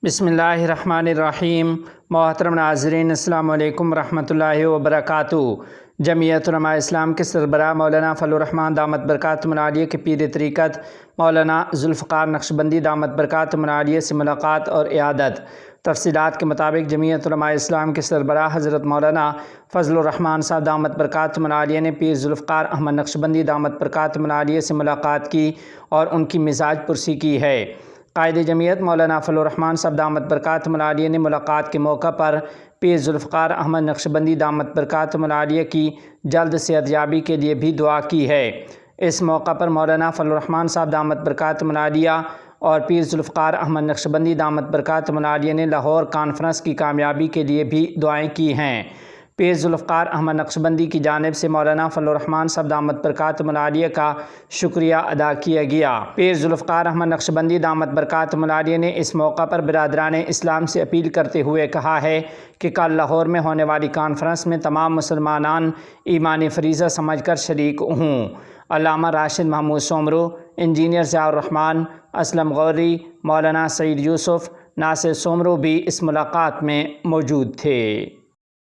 بسم اللہ الرحمن الرحیم۔ محترم ناظرین، السلام علیکم ورحمۃ اللہ وبرکاتہ۔ جمعیت علماء اسلام کے سربراہ مولانا فضل الرحمان دامت برکاتہم العالیہ کے پیر طریقت مولانا ذوالفقار نقشبندی دامت برکاتہم العالیہ سے ملاقات اور عیادت۔ تفصیلات کے مطابق جمعیت علماء اسلام کے سربراہ حضرت مولانا فضل الرحمان صاحب دامت برکاتہم العالیہ نے پیر ذوالفقار احمد نقشبندی دامت برکاتہم العالیہ سے ملاقات کی اور ان کی مزاج پرسی کی ہے۔ قائد جمعیت مولانا فضل الرحمان صاحب دامت برکاتہم العالیہ نے ملاقات کے موقع پر پیر ذوالفقار احمد نقشبندی دامت برکاتہم العالیہ کی جلد صحت یابی کے لیے بھی دعا کی ہے۔ اس موقع پر مولانا فضل الرحمان صاحب دامت برکاتہم العالیہ اور پیر ذوالفقار احمد نقشبندی دامت برکاتہم العالیہ نے لاہور کانفرنس کی کامیابی کے لیے بھی دعائیں کی ہیں۔ پیر ذوالفقار احمد نقشبندی کی جانب سے مولانا فضل الرحمان صاحب دامت برکاتہم العالیہ کا شکریہ ادا کیا گیا۔ پیر ذوالفقار احمد نقشبندی دامت برکاتہم العالیہ نے اس موقع پر برادران اسلام سے اپیل کرتے ہوئے کہا ہے کہ کل لاہور میں ہونے والی کانفرنس میں تمام مسلمانان ایمانی فریضہ سمجھ کر شریک ہوں۔ علامہ راشد محمود سومرو، انجینئر ضیاء الرحمان، اسلم غوری، مولانا سعید یوسف، ناصر سومرو بھی اس ملاقات میں موجود تھے۔